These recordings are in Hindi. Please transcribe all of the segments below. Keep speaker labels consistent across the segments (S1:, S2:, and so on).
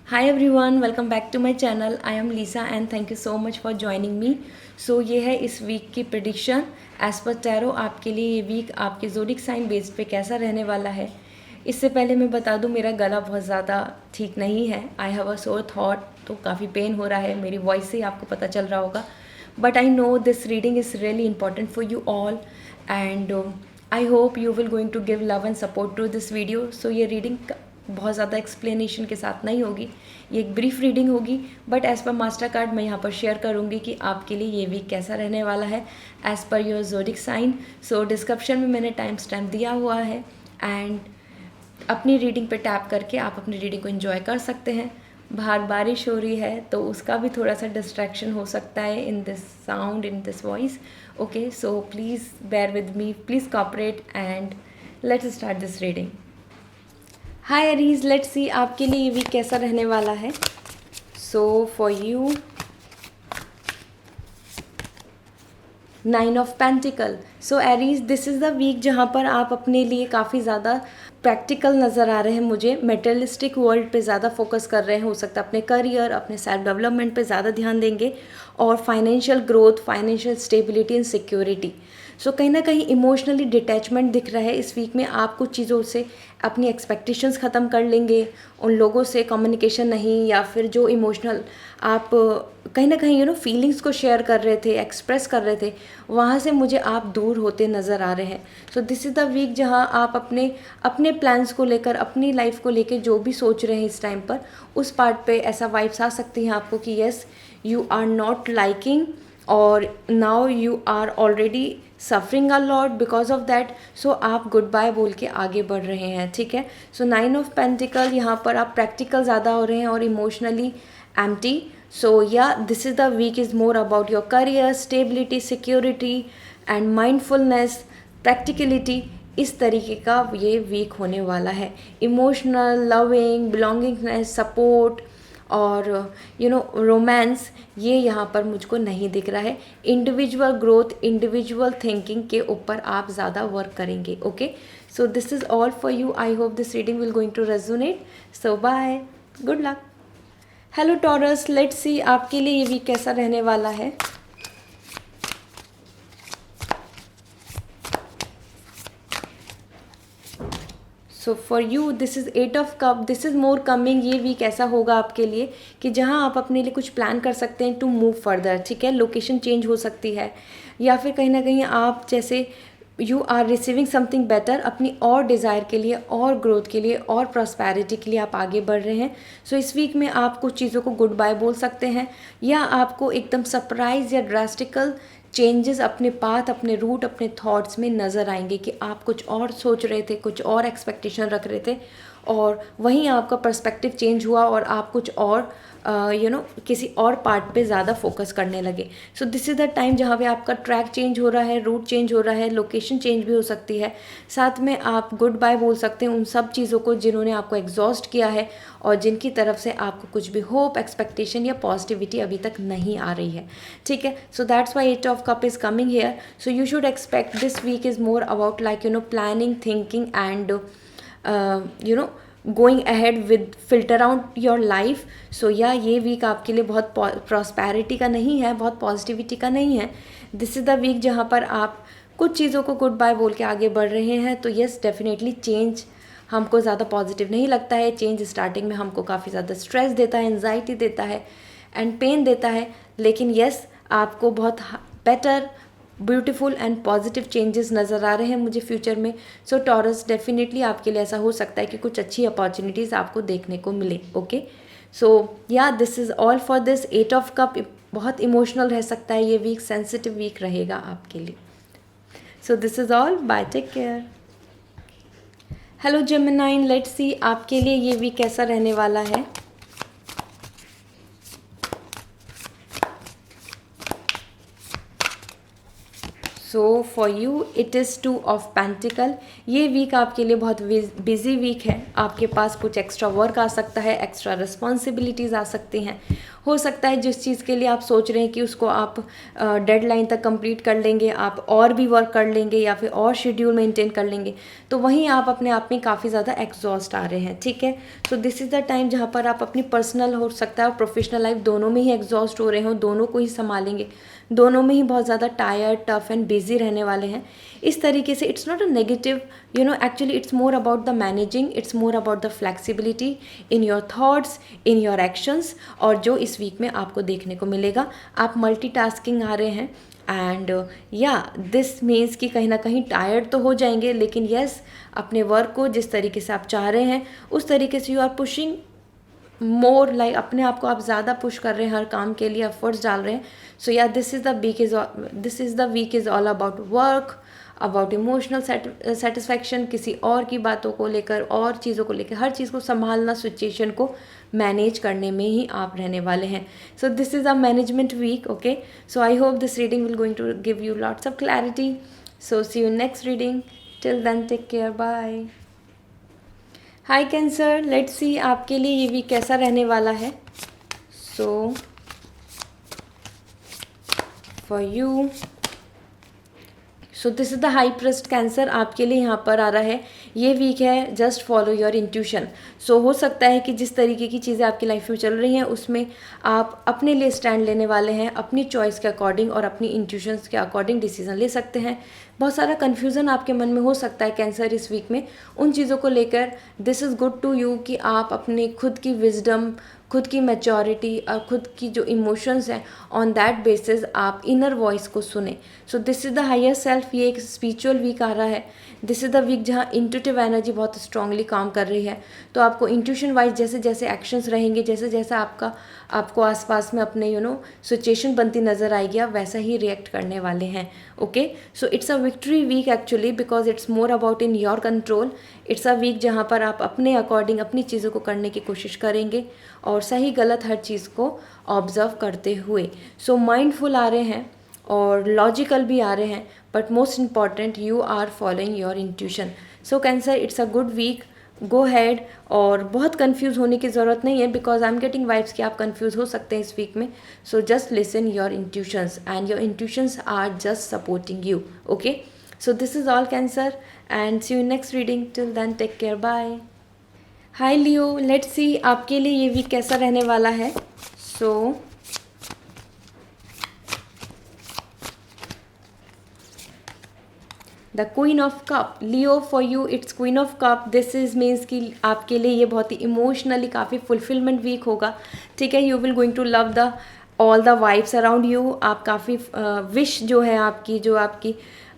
S1: Hi everyone, welcome back to my channel. I am Lisa and thank you so much for joining me. So ये है इस वीक की प्रिडिक्शन एज पर टैरो। आपके लिए ये वीक आपके ज़ोडिक साइन बेस्ड पे कैसा रहने वाला है। इससे पहले मैं बता दूं, मेरा गला बहुत ज़्यादा ठीक नहीं है। आई हैव अ सोर थॉट, तो काफ़ी पेन हो रहा है। मेरी वॉइस से ही आपको पता चल रहा होगा। But I know this reading is really important for you all and I hope you will going to give love and support to this video. So ये रीडिंग बहुत ज़्यादा एक्सप्लेनेशन के साथ नहीं होगी, ये एक ब्रीफ रीडिंग होगी। But as per master card मैं यहाँ पर शेयर करूँगी कि आपके लिए ये वीक कैसा रहने वाला है as per your zodiac sign. So description में मैंने टाइम स्टैम्प दिया हुआ है एंड अपनी रीडिंग पे टैप करके आप अपनी रीडिंग को एंजॉय कर सकते हैं। बाहर बारिश हो रही है तो उसका भी थोड़ा सा डिस्ट्रैक्शन हो सकता है in this sound, in this voice. Okay, so please bear with me, please cooperate and let's start this reading. Hi Aries, let's see आपके लिए ये वीक कैसा रहने वाला है। So for you, 9 of pentacle. So Aries, this is the week जहाँ पर आप अपने लिए काफ़ी ज़्यादा प्रैक्टिकल नज़र आ रहे हैं। मुझे मेटेरियलिस्टिक वर्ल्ड पे ज़्यादा फोकस कर रहे हैं। हो सकता है अपने करियर, अपने सेल्फ डेवलपमेंट पे ज़्यादा ध्यान देंगे और financial growth, financial stability and security. So कहीं ना कहीं इमोशनली डिटैचमेंट दिख रहा है इस वीक में। आप कुछ चीज़ों से अपनी एक्सपेक्टेशंस ख़त्म कर लेंगे, उन लोगों से कम्युनिकेशन नहीं, या फिर जो इमोशनल आप कहीं ना कहीं फीलिंग्स को शेयर कर रहे थे, एक्सप्रेस कर रहे थे, वहाँ से मुझे आप दूर होते नज़र आ रहे हैं। So this is the week जहाँ आप अपने अपने प्लान्स को लेकर, अपनी लाइफ को लेकर जो भी सोच रहे हैं इस टाइम पर, उस पार्ट पे ऐसा वाइब्स आ सकती हैं आपको कि yes, you are not liking और now you are already suffering a lot because of that. So आप गुड बाय बोल के आगे बढ़ रहे हैं, ठीक है। सो 9 ऑफ पेंटिकल, यहाँ पर आप प्रैक्टिकल ज़्यादा हो रहे हैं और इमोशनली एम्प्टी। सो या this is the week is more about your career, stability, security and mindfulness, practicality. इस तरीके का ये वीक होने वाला है। इमोशनल, लविंग, बिलोंगिंगनेस, सपोर्ट और रोमांस, ये यहाँ पर मुझको नहीं दिख रहा है। इंडिविजुअल ग्रोथ, इंडिविजुअल थिंकिंग के ऊपर आप ज़्यादा वर्क करेंगे। Okay, so this is all for you. I hope this reading will going to resonate. So bye, good luck. Hello Taurus, let's see आपके लिए ये वीक कैसा रहने वाला है। So for you this is 8 of cup. This is more coming. ये वीक ऐसा होगा आपके लिए कि जहाँ आप अपने लिए कुछ प्लान कर सकते हैं टू मूव फर्दर, ठीक है। लोकेशन चेंज हो सकती है, या फिर कहीं ना कहीं आप जैसे you are receiving something better, अपनी और डिज़ायर के लिए, और ग्रोथ के लिए, और प्रॉस्पेरिटी के लिए आप आगे बढ़ रहे हैं। सो इस वीक में आप कुछ चीज़ों को गुड बाय बोल सकते हैं, या आपको एकदम सरप्राइज या ड्रास्टिकल चेंजेस अपने पाथ, अपने रूट, अपने थॉट्स में नज़र आएंगे कि आप कुछ और सोच रहे थे, कुछ और एक्सपेक्टेशन रख रहे थे, और वहीं आपका पर्सपेक्टिव चेंज हुआ और आप कुछ और किसी और पार्ट पे ज़्यादा फोकस करने लगे। सो दिस इज़ द टाइम जहाँ पे आपका ट्रैक चेंज हो रहा है, रूट चेंज हो रहा है, लोकेशन चेंज भी हो सकती है। साथ में आप गुड बाय बोल सकते हैं उन सब चीज़ों को जिन्होंने आपको एग्जॉस्ट किया है और जिनकी तरफ से आपको कुछ भी होप, एक्सपेक्टेशन या पॉजिटिविटी अभी तक नहीं आ रही है, ठीक है। So that's why 8 of cup is coming here. So you should expect this week is more about like planning, thinking and going ahead with filter out your life. So yeah ये वीक आपके लिए बहुत प्रॉस्पेरिटी का नहीं है, बहुत पॉजिटिविटी का नहीं है। दिस इज़ द वीक जहाँ पर आप कुछ चीज़ों को गुड बाय बोल के आगे बढ़ रहे हैं। तो येस, डेफिनेटली चेंज हमको ज़्यादा पॉजिटिव नहीं लगता है। चेंज स्टार्टिंग में हमको काफ़ी ज़्यादा स्ट्रेस देता है, एंजाइटी देता है एंड पेन देता है, लेकिन येस, आपको बहुत better, beautiful and positive changes नज़र आ रहे हैं मुझे फ्यूचर में। सो टॉरस, डेफिनेटली आपके लिए ऐसा हो सकता है कि कुछ अच्छी अपॉर्चुनिटीज़ आपको देखने को मिले। ओके, सो या this is all for this 8 of cup. बहुत इमोशनल रह सकता है ये वीक, सेंसिटिव वीक रहेगा आपके लिए। So this is all, bye, take care. Hello Geminian, let's see आपके लिए ये वीक कैसा रहने वाला है। So for you it is 2 of pentacle. ये वीक आपके लिए बहुत बिजी वीक है। आपके पास कुछ एक्स्ट्रा वर्क आ सकता है, एक्स्ट्रा रिस्पॉन्सिबिलिटीज़ आ सकती हैं। हो सकता है जिस चीज़ के लिए आप सोच रहे हैं कि उसको आप डेडलाइन तक कंप्लीट कर लेंगे, आप और भी वर्क कर लेंगे या फिर और शेड्यूल मेंटेन कर लेंगे, तो वहीं आप अपने आप में काफ़ी ज़्यादा एग्जॉस्ट आ रहे हैं, ठीक है। So this is the time जहाँ पर आप अपनी पर्सनल हो सकता है और प्रोफेशनल लाइफ दोनों में ही एग्जॉस्ट हो रहे हो, दोनों को ही संभालेंगे, दोनों में ही बहुत ज़्यादा टायर्ड, टफ एंड बिजी रहने वाले हैं। इस तरीके से it's not a negative, actually it's more about the managing, it's more about the flexibility in your thoughts, in your actions. और जो इस वीक में आपको देखने को मिलेगा, आप मल्टीटास्किंग आ रहे हैं एंड या दिस मीन्स कि कहीं ना कहीं टायर्ड तो हो जाएंगे, लेकिन यस अपने वर्क को जिस तरीके से आप चाह रहे हैं उस तरीके से you are pushing more, like अपने आप को आप ज़्यादा पुश कर रहे हैं, हर काम के लिए एफर्ट्स डाल रहे हैं। सो या this is the week is all about work, about emotional satisfaction, किसी और की बातों को लेकर और चीज़ों को लेकर, हर चीज़ को संभालना, सिचुएशन को मैनेज करने में ही आप रहने वाले हैं। So this is a management week, okay. So I hope this reading will going to give you lots of clarity. So see you next reading, till then take care, bye. Hi Cancer, let's see आपके लिए ये वीक कैसा रहने वाला है। So for you, so this is the high priest Cancer, आपके लिए यहाँ पर आ रहा है ये वीक है जस्ट फॉलो योर इंट्यूशन। सो हो सकता है कि जिस तरीके की चीज़ें आपकी लाइफ में चल रही हैं उसमें आप अपने लिए स्टैंड लेने वाले हैं, अपनी चॉइस के अकॉर्डिंग और अपनी इंट्यूशंस के अकॉर्डिंग डिसीजन ले सकते हैं। बहुत सारा कन्फ्यूज़न आपके मन में हो सकता है कैंसर इस वीक में, उन चीज़ों को लेकर this is good to you कि आप अपने खुद की विजडम, खुद की मैच्योरिटी और खुद की जो इमोशंस हैं ऑन दैट बेसिस आप इनर वॉइस को सुने। So this is the higher self, ये एक स्पिरिचुअल वीक आ रहा है। दिस इज़ द वीक जहाँ इंट्यूटिव एनर्जी बहुत स्ट्रांगली काम कर रही है। तो आपको इंट्यूशन वाइज जैसे जैसे एक्शंस रहेंगे, जैसे जैसे आपको आसपास में अपने सिचुएशन बनती नज़र आएगी, आप वैसा ही रिएक्ट करने वाले हैं, okay. So it's a victory week actually because it's more about in your control. It's a week जहाँ पर आप अपने अकॉर्डिंग अपनी चीज़ों को करने की कोशिश करेंगे और सही गलत हर चीज़ को ऑब्जर्व करते हुए। सो माइंडफुल आ रहे हैं और लॉजिकल भी आ रहे हैं, but most important you are following your intuition. So Cancer, it's a good week, go ahead. और बहुत कंफ्यूज होने की ज़रूरत नहीं है because I am getting vibes कि आप कंफ्यूज हो सकते हैं इस वीक में। So just listen your intuitions and your intuitions are just supporting you, okay. So this is all Cancer and see you next reading, till then take care, bye. Hi Leo, let's see आपके लिए ये वीक कैसा रहने वाला है। So the queen of cup, Leo for you it's queen of cup. This is means कि आपके लिए ये बहुत ही इमोशनली काफ़ी फुलफिलमेंट वीक होगा, ठीक है। You will going to love the all the vibes around you. आप काफ़ी विश जो है आपकी, जो आपकी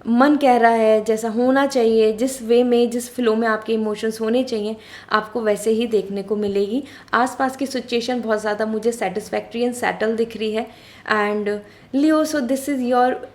S1: मन कह रहा है जैसा होना चाहिए, जिस वे में, जिस फ्लो में आपके इमोशंस होने चाहिए, आपको वैसे ही देखने को मिलेगी। आसपास की सिचुएशन बहुत ज़्यादा मुझे सेटिस्फैक्ट्री एंड सेटल दिख रही है। And Leo, so this is your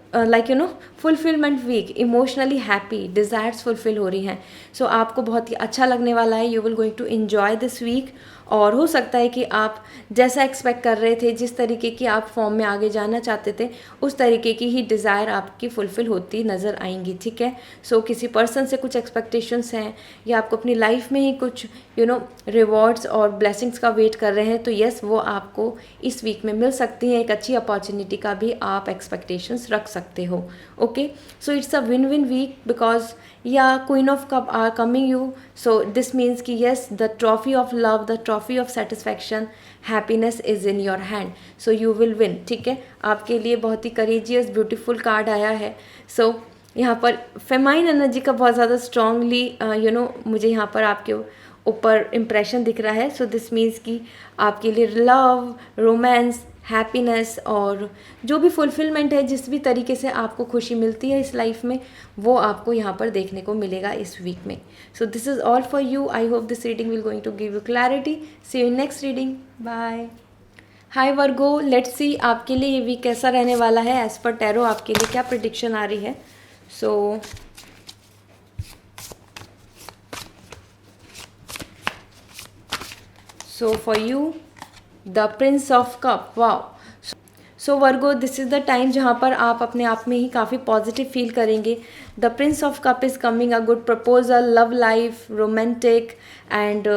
S1: fulfilment week, emotionally happy, desires fulfil हो रही हैं। सो आपको बहुत ही अच्छा लगने वाला है। You will going to enjoy this week. और हो सकता है कि आप जैसा एक्सपेक्ट कर रहे थे, जिस तरीके की आप फॉर्म में आगे जाना चाहते थे, उस तरीके की ही डिज़ायर आपकी फुलफ़िल होती नज़र आएंगी, ठीक है। सो किसी पर्सन से कुछ एक्सपेक्टेशंस हैं या आपको अपनी लाइफ में ही कुछ रिवॉर्ड्स और ब्लेसिंग्स का वेट कर रहे हैं, तो यस वो आपको इस वीक में मिल सकती हैं। एक अच्छी अपॉर्चुनिटी का भी आप एक्सपेक्टेशंस रख सकते हो, okay. So it's a win win week because yeah queen of cup are coming you. So this means कि yes the trophy of love, the trophy of satisfaction, happiness is in your hand. So you will win, ठीक है। आपके लिए बहुत ही करेजियस ब्यूटीफुल कार्ड आया है। सो यहाँ पर फेमाइन एनर्जी का बहुत ज़्यादा स्ट्रांगली मुझे यहाँ पर आपके ऊपर इम्प्रेशन दिख रहा है। सो दिस मीन्स कि आपके लिए लव, रोमांस, हैप्पीनेस और जो भी फुलफिलमेंट है, जिस भी तरीके से आपको खुशी मिलती है इस लाइफ में, वो आपको यहाँ पर देखने को मिलेगा इस वीक में। So this is all for you. I hope this reading will going to give you clarity. See you in next reading, bye. Hi Virgo, let's see आपके लिए ये वीक कैसा रहने वाला है। एज पर टैरो आपके लिए क्या प्रेडिक्शन आ रही है। So for you, the Prince of Cup, wow. So Virgo, this is the time जहाँ पर आप अपने आप में ही काफ़ी पॉजिटिव फील करेंगे। The prince of cup is coming, a good proposal, love life, romantic and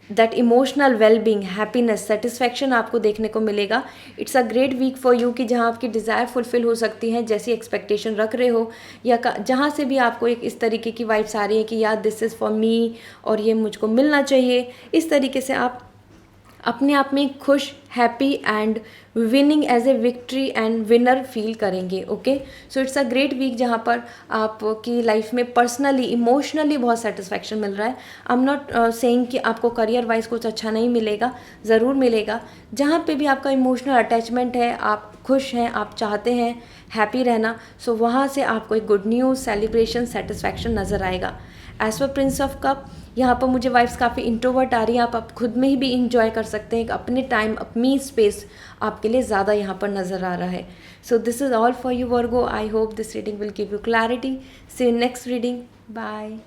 S1: that emotional wellbeing, happiness, satisfaction आपको देखने को मिलेगा। It's a great week for you कि जहाँ आपकी डिज़ायर फुलफिल हो सकती हैं, जैसी एक्सपेक्टेशन रख रहे हो, या जहाँ से भी आपको एक इस तरीके की वाइब्स आ रही है कि यार दिस इज़ फॉर मी और ये मुझको मिलना चाहिए, इस तरीके से आप अपने आप में खुश, happy and winning as a victory and winner feel करेंगे। Okay, so it's a great week जहाँ पर आपकी लाइफ में पर्सनली, इमोशनली बहुत सेटिस्फैक्शन मिल रहा है। आई एम नॉट सेइंग कि आपको करियर वाइज कुछ अच्छा नहीं मिलेगा, ज़रूर मिलेगा। जहाँ पे भी आपका इमोशनल अटैचमेंट है, आप खुश हैं, आप चाहते हैं हैप्पी रहना, सो वहाँ से आपको एक गुड न्यूज़, सेलिब्रेशन, सेटिस्फैक्शन नज़र आएगा। As per Prince of cup, यहाँ पर मुझे वाइब्स काफ़ी इंट्रोवर्ट आ रही हैं। आप खुद में ही भी इंजॉय कर सकते हैं, अपने टाइम, अपनी स्पेस आपके लिए ज़्यादा यहाँ पर नज़र आ रहा है। So this is all for you Virgo. I hope this reading will give you clarity. See you next reading, bye.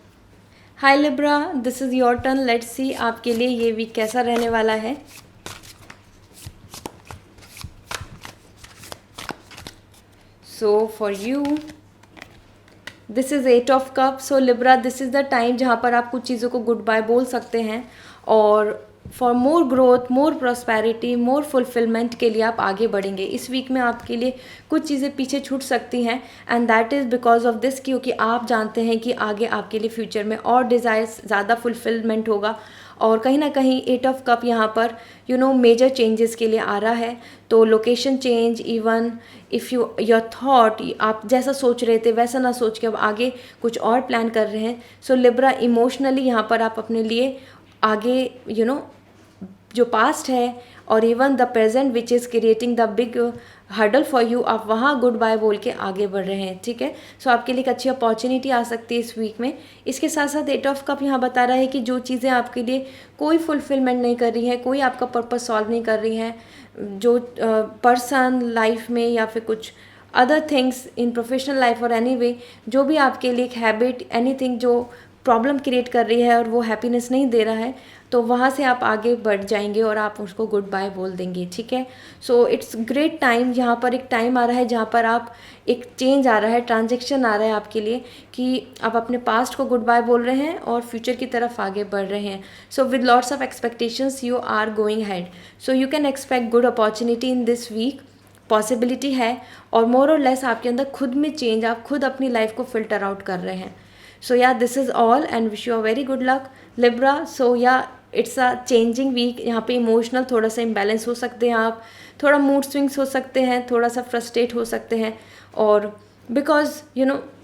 S1: Hi Libra, this is your turn. Let's see आपके लिए ये वीक कैसा रहने वाला है। So for you this is 8 of cup. So Libra, this is the time जहाँ पर आप कुछ चीज़ों को गुड बाय बोल सकते हैं और for more growth, more prosperity, more fulfilment के लिए आप आगे बढ़ेंगे। इस वीक में आपके लिए कुछ चीज़ें पीछे छूट सकती हैं and that is because of this, क्योंकि आप जानते हैं कि आगे आपके लिए फ्यूचर में और डिज़ायर्स ज़्यादा फुलफिलमेंट होगा। और कहीं ना कहीं 8 ऑफ कप यहाँ पर मेजर चेंजेस के लिए आ रहा है। तो location change, even if you your thought, आप जैसा सोच रहे थे वैसा ना सोच के अब आगे कुछ और प्लान कर रहे हैं। सो लिब्रा, इमोशनली यहाँ पर आप अपने लिए आगे जो पास्ट है और even the present which is creating the big hurdle for you, आप वहाँ गुड बाय बोल के आगे बढ़ रहे हैं। ठीक है, सो आपके लिए एक अच्छी अपॉर्चुनिटी आ सकती है इस वीक में। इसके साथ साथ 8 ऑफ कप यहाँ बता रहा है कि जो चीज़ें आपके लिए कोई फुलफिलमेंट नहीं कर रही हैं, कोई आपका पर्पस सॉल्व नहीं कर रही हैं, जो पर्सन लाइफ में या फिर कुछ other things in professional life और एनी वे, जो भी आपके लिए एक हैबिट, एनीथिंग जो प्रॉब्लम क्रिएट कर रही है और वो हैप्पीनेस नहीं दे रहा है, तो वहाँ से आप आगे बढ़ जाएंगे और आप उसको गुड बाय बोल देंगे। ठीक है, सो इट्स ग्रेट टाइम। यहाँ पर एक टाइम आ रहा है जहाँ पर आप एक चेंज आ रहा है, ट्रांजेक्शन आ रहा है आपके लिए कि आप अपने पास्ट को गुड बाय बोल रहे हैं और फ्यूचर की तरफ आगे बढ़ रहे हैं। So with lots of expectations you are going head. So you can expect good opportunity in this week, possibility है। और मोर और लेस आपके अंदर खुद में चेंज, आप खुद अपनी लाइफ को फिल्टर आउट कर रहे हैं। सो या this is all and wish you a very good luck Libra. So yeah it's a changing week. यहाँ पे इमोशनल थोड़ा सा इम्बैलेंस हो सकते हैं आप, थोड़ा मूड स्विंग्स हो सकते हैं, थोड़ा सा फ्रस्ट्रेट हो सकते हैं। और because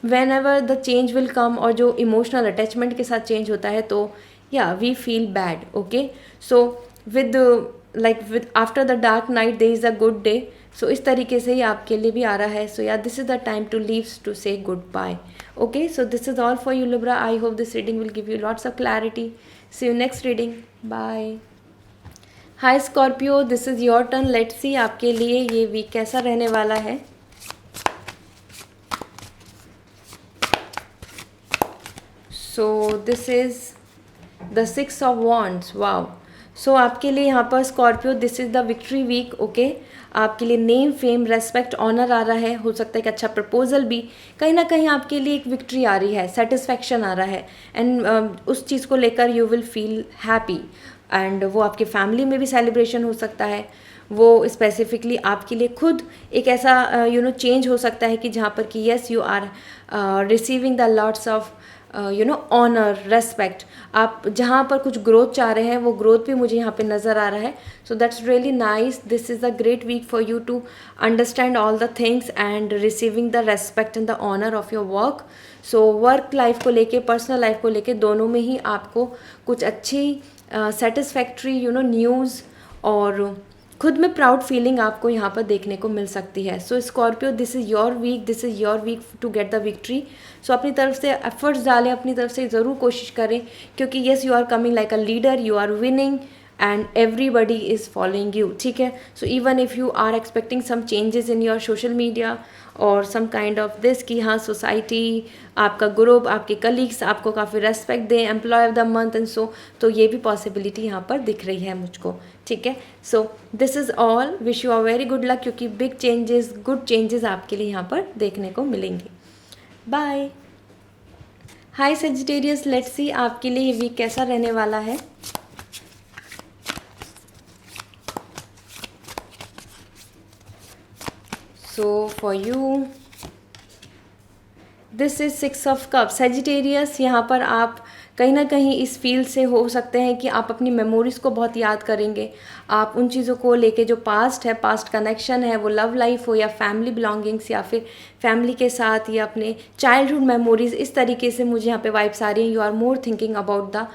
S1: when ever the change will come, और जो इमोशनल अटैचमेंट के साथ चेंज होता है तो yeah we feel bad. Okay, so with with after the dark night there is a good day. So इस तरीके से ही आपके लिए भी आ रहा है। सो या this is the time to leave, to say good bye. Okay, so this is all for you Libra. I hope this reading will give you lots of clarity. See you next reading. Bye. Hi Scorpio, this is your turn. Let's see आपके लिए ये वीक कैसा रहने वाला है। So this is the 6 of Wands. Wow. सो आपके लिए यहाँ पर Scorpio, this is the victory week. Okay, आपके लिए नेम, फेम, रेस्पेक्ट, ऑनर आ रहा है। हो सकता है कि अच्छा प्रपोजल भी, कहीं ना कहीं आपके लिए एक विक्ट्री आ रही है, सेटिस्फैक्शन आ रहा है एंड उस चीज़ को लेकर you will feel happy. And वो आपके फैमिली में भी सेलिब्रेशन हो सकता है, वो स्पेसिफिकली आपके लिए खुद एक ऐसा चेंज हो सकता है कि जहाँ पर कि yes you are receiving the lots of honour, respect. आप जहाँ पर कुछ ग्रोथ चाह रहे हैं वो ग्रोथ भी मुझे यहाँ पे नज़र आ रहा है। So that's really nice. This is a great week for you to understand all the things and receiving the respect and the honour of your work. So work life को लेके, पर्सनल लाइफ को लेके, दोनों में ही आपको कुछ अच्छी सेटिस्फैक्ट्री न्यूज़ और खुद में प्राउड फीलिंग आपको यहाँ पर देखने को मिल सकती है। So Scorpio, this is your week, this is your week to get the victory. So अपनी तरफ से एफर्ट्स डालें, अपनी तरफ से ज़रूर कोशिश करें, क्योंकि yes you are coming like a leader, you are winning and everybody is following you. ठीक है, so even if you are expecting some changes in your social media और सम काइंड ऑफ दिस कि हाँ सोसाइटी, आपका ग्रुप, आपके कलीग्स आपको काफ़ी रेस्पेक्ट दें, employ of the month and so, तो ये भी पॉसिबिलिटी यहाँ पर दिख रही है मुझको। ठीक है, so this is all. Wish you are very good luck, क्योंकि बिग चेंजेस, गुड चेंजेस आपके लिए यहाँ पर देखने को मिलेंगे। Bye. Hi Sagittarius, let's see आपके लिए ये वीक कैसा रहने वाला है। So for you this is 6 of cup Sagittarius. यहाँ पर आप कहीं ना कहीं इस फील्ड से हो सकते हैं कि आप अपनी मेमोरीज़ को बहुत याद करेंगे। आप उन चीज़ों को लेके जो पास्ट है, पास्ट कनेक्शन है, वो लव लाइफ हो या फैमिली बिलोंगिंग्स या फिर फैमिली के साथ या अपने चाइल्डहुड मेमोरीज़, इस तरीके से मुझे यहाँ पे वाइब्स आ रही हैं। You are more thinking about the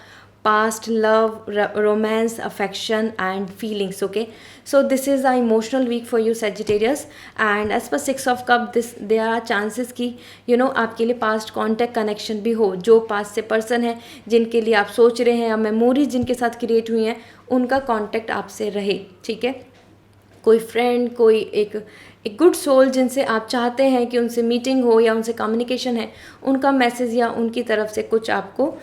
S1: past, love, romance, affection and feelings. Okay, so this is the emotional week for you Sagittarius, and as per 6 of cup, this there are chances कि आपके लिए past contact connection भी हो, जो past से person है जिनके लिए आप सोच रहे हैं या memories जिनके साथ create हुई हैं, उनका contact आपसे रहे। ठीक है, कोई फ्रेंड, कोई एक गुड सोल जिनसे आप चाहते हैं कि उनसे मीटिंग हो या उनसे कम्युनिकेशन है, उनका मैसेज या उनकी तरफ से कुछ आपको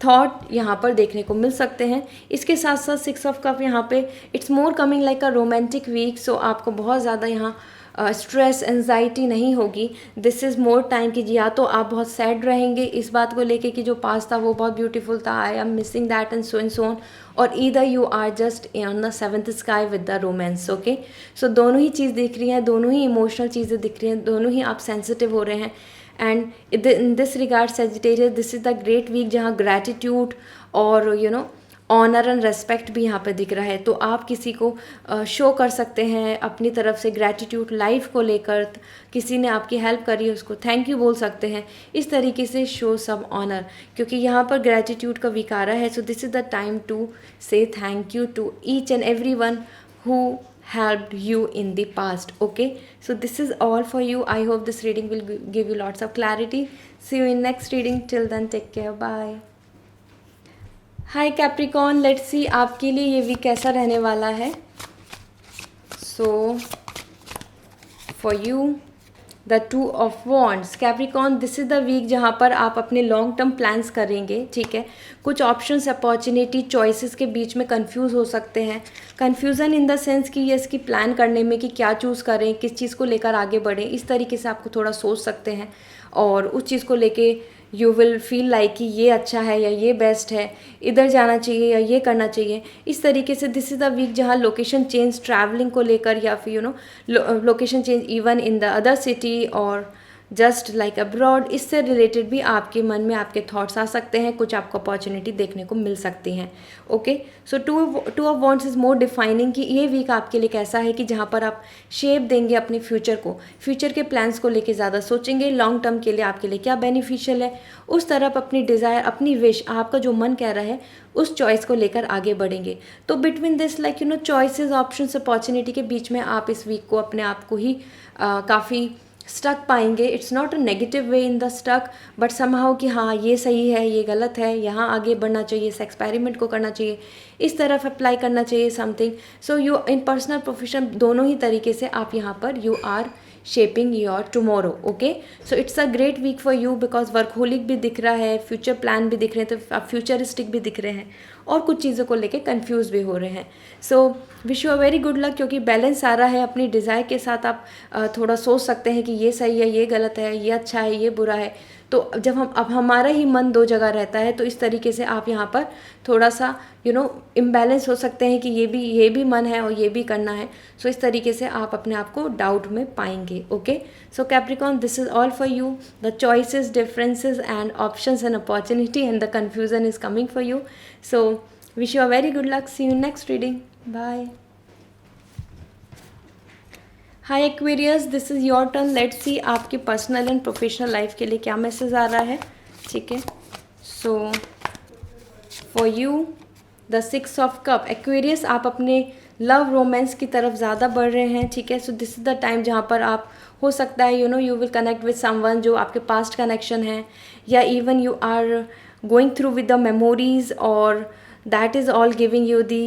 S1: थॉट यहाँ पर देखने को मिल सकते हैं। इसके साथ साथ 6 ऑफ कप यहाँ पे it's more coming like a romantic week. So आपको बहुत ज़्यादा यहाँ स्ट्रेस, एंजाइटी नहीं होगी। दिस इज़ मोर टाइम कि या तो आप बहुत सैड रहेंगे इस बात को लेके कि जो पास था वो बहुत ब्यूटीफुल था, I am missing that and so on, और either you are just on the 7th sky with the romance. Okay, so दोनों ही चीज़ दिख रही हैं, दोनों ही इमोशनल चीज़ें दिख रही हैं, दोनों ही आप सेंसिटिव हो रहे हैं। And in this regard Sagittarius, this is the great week जहाँ ग्रैटिट्यूड और ऑनर एंड रेस्पेक्ट भी यहाँ पे दिख रहा है। तो आप किसी को शो कर सकते हैं अपनी तरफ से ग्रैटिट्यूड लाइफ को लेकर, किसी ने आपकी हेल्प करी है उसको थैंक यू बोल सकते हैं, इस तरीके से शो सम ऑनर, क्योंकि यहाँ पर ग्रैटिट्यूड का वीक आ रहा है। So this is the time to say thank you to each and every one who helped you in the past. Okay, so this is all for you. I hope this reading will give you lots of clarity. See you in next reading. Till then, take care. Bye. Hi Capricorn, let's see आपके लिए ये वीक कैसा रहने वाला है। So for you the 2 of Wands Capricorn, this is the week जहाँ पर आप अपने लॉन्ग टर्म प्लान्स करेंगे। ठीक है, कुछ ऑप्शंस, अपॉर्चुनिटी, चॉइसेस के बीच में कंफ्यूज हो सकते हैं। कंफ्यूजन इन द सेंस कि ये इसकी प्लान करने में कि क्या चूज़ करें, किस चीज़ को लेकर आगे बढ़ें, इस तरीके से आपको थोड़ा सोच सकते हैं और उस चीज़ को लेके यू विल फील लाइक कि ये अच्छा है या ये बेस्ट है, इधर जाना चाहिए या ये करना चाहिए, इस तरीके से। दिस इज़ द वीक जहाँ लोकेशन चेंज, ट्रैवलिंग को लेकर या फिर location change even in the other city और जस्ट लाइक अब्रॉड, इससे रिलेटेड भी आपके मन में आपके थॉट्स आ सकते हैं, कुछ आपको अपॉर्चुनिटी देखने को मिल सकती हैं। Okay, so 2 of Wands is more defining कि ये वीक आपके लिए कैसा है कि जहाँ पर आप शेप देंगे अपने फ्यूचर को, फ्यूचर के प्लान्स को लेके ज़्यादा सोचेंगे, लॉन्ग टर्म के लिए आपके लिए क्या बेनिफिशियल है, उस तरफ अपनी डिज़ायर, अपनी विश, आपका जो मन कह रहा है उस चॉइस को लेकर आगे बढ़ेंगे। तो between this like choices, options, opportunity के बीच में आप इस वीक को अपने आप को ही काफ़ी स्टक पाएंगे। It's not a negative way in the stock, but somehow कि हाँ ये सही है, ये गलत है, यहाँ आगे बढ़ना चाहिए, इस एक्सपेरिमेंट को करना चाहिए, इस तरफ अप्लाई करना चाहिए something. So you in personal profession दोनों ही तरीके से आप यहाँ पर you are shaping your tomorrow. Okay, so it's a great week for you because workaholic भी दिख रहा है, फ्यूचर प्लान भी दिख रहे हैं, तो आप फ्यूचरिस्टिक भी दिख रहे हैं और कुछ चीज़ों को लेके कंफ्यूज भी हो रहे हैं। सो wish you a very good luck, क्योंकि बैलेंस आ रहा है। अपनी डिज़ायर के साथ आप थोड़ा सोच सकते हैं कि ये सही है, ये गलत है, ये अच्छा है, ये बुरा है। तो जब अब हमारा ही मन 2 जगह रहता है, तो इस तरीके से आप यहाँ पर थोड़ा सा इम्बैलेंस हो सकते हैं कि ये भी मन है और ये भी करना है। सो इस तरीके से आप अपने आप को डाउट में पाएंगे। Okay, so Capricorn, this is all for you. The choices, differences and options and opportunity and the confusion is coming for you. So wish you a very good luck. See you next reading. Bye. Hi Aquarius, this is your turn. Let's see आपकी पर्सनल एंड प्रोफेशनल लाइफ के लिए क्या मैसेज आ रहा है। ठीक है, so for you the 6 of Cup Aquarius, आप अपने लव रोमांस की तरफ ज़्यादा बढ़ रहे हैं। ठीक है, so this is the time जहाँ पर आप हो सकता है you will connect with someone जो आपके पास्ट कनेक्शन है, या even you are going through with the memories, और that is all giving you the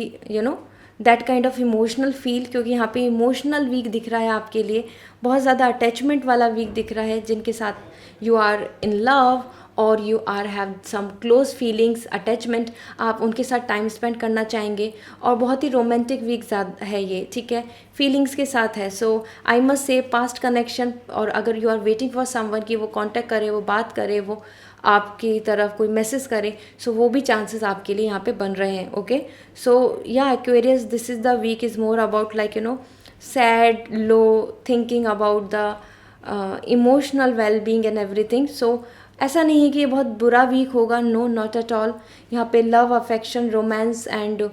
S1: that kind of emotional feel, क्योंकि यहाँ पे इमोशनल वीक दिख रहा है आपके लिए, बहुत ज़्यादा अटैचमेंट वाला वीक दिख रहा है, जिनके साथ यू आर इन लव और you are have some close feelings, attachment, आप उनके साथ टाइम स्पेंड करना चाहेंगे, और बहुत ही रोमांटिक वीक है ये। ठीक है, फीलिंग्स के साथ है। So I must say past connection, और अगर you are waiting for someone कि वो कांटेक्ट करे, वो बात करे, वो आपकी तरफ कोई मैसेज करे, सो वो भी चांसेस आपके लिए यहाँ पे बन रहे हैं। Okay, so yeah Aquarius, this is the week is more about like sad, low, thinking about the emotional well being and everything. So ऐसा नहीं है कि ये बहुत बुरा वीक होगा, नो नॉट एट ऑल. यहाँ पे love, affection, romance and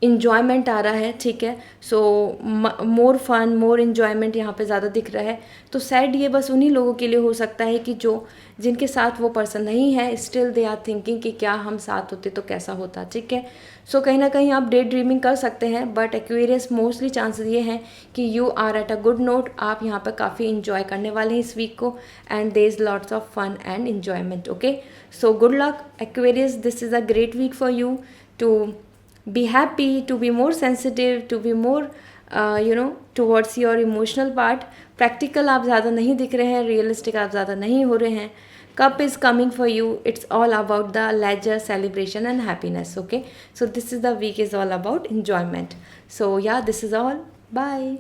S1: enjoyment आ रहा है, ठीक है. सो मोर फन, मोर इन्जॉयमेंट यहाँ पे ज़्यादा दिख रहा है. तो सैड ये बस उन्हीं लोगों के लिए हो सकता है कि जो जिनके साथ वो पर्सन नहीं है, स्टिल दे आर थिंकिंग कि क्या हम साथ होते तो कैसा होता, ठीक है. सो कहीं ना कहीं आप डे ड्रीमिंग कर सकते हैं, बट एक्वेरियस मोस्टली चांसेस ये हैं कि you are at a good note. आप यहाँ पर काफ़ी इंजॉय करने वाले हैं इस वीक को, and there is lots of fun and enjoyment. Okay, so good luck Aquarius. This is a great week for you to be happy, to be more sensitive, to be more towards your emotional part. Practical आप ज़्यादा नहीं दिख रहे हैं, realistic आप ज़्यादा नहीं हो रहे हैं. Cup is coming for you. It's all about the leisure, celebration and happiness. Okay, so this is the week is all about enjoyment. So yeah, this is all. Bye.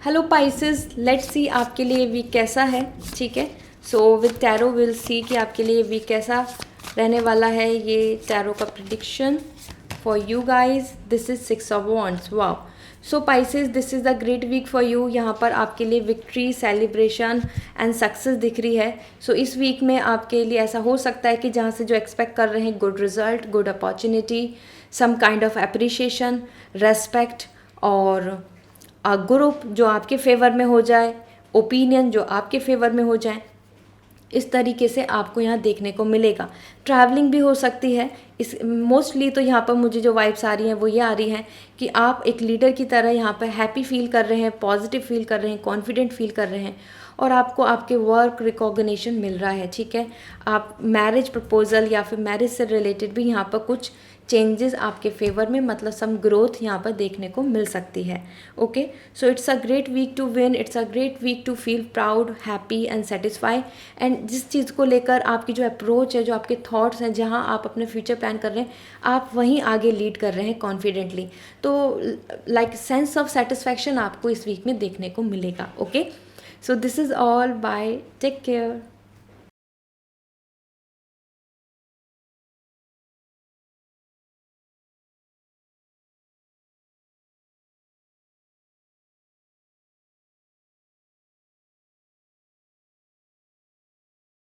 S1: Hello Pisces, let's see आपके लिए वीक कैसा है, ठीक है. So with tarot will see कि आपके लिए वीक कैसा रहने वाला है. ये टैरो का prediction for you guys. This is 6 of wands. Wow. So Pisces, this is the great week for you. यहाँ पर आपके लिए विक्ट्री, सेलिब्रेशन एंड सक्सेस दिख रही है. सो इस वीक में आपके लिए ऐसा हो सकता है कि जहाँ से जो एक्सपेक्ट कर रहे हैं, good result, good opportunity, some kind of appreciation, respect और ग्रुप जो आपके फेवर में हो जाए, ओपिनियन जो आपके फेवर में हो जाए, इस तरीके से आपको यहाँ देखने को मिलेगा. ट्रैवलिंग भी हो सकती है. इस मोस्टली तो यहाँ पर मुझे जो वाइब्स आ रही हैं वो ये आ रही हैं कि आप एक लीडर की तरह यहाँ पर हैप्पी फील कर रहे हैं, पॉजिटिव फील कर रहे हैं, कॉन्फिडेंट फील कर रहे हैं, और आपको आपके वर्क रिकॉग्निशन मिल रहा है, ठीक है. आप मैरिज प्रपोजल या फिर मैरिज से रिलेटेड भी यहाँ पर कुछ चेंजेस आपके फेवर में, मतलब सम ग्रोथ यहाँ पर देखने को मिल सकती है. Okay, so it's a great week to win. It's a great week to feel proud, happy and satisfy. एंड जिस चीज़ को लेकर आपकी जो अप्रोच है, जो आपके थॉट्स हैं, जहाँ आप अपने फ्यूचर प्लान कर रहे हैं, आप वहीं आगे लीड कर रहे हैं कॉन्फिडेंटली. तो लाइक सेंस ऑफ सेटिस्फैक्शन आपको इस वीक में देखने को मिलेगा. Okay, so this is all. Bye, take care.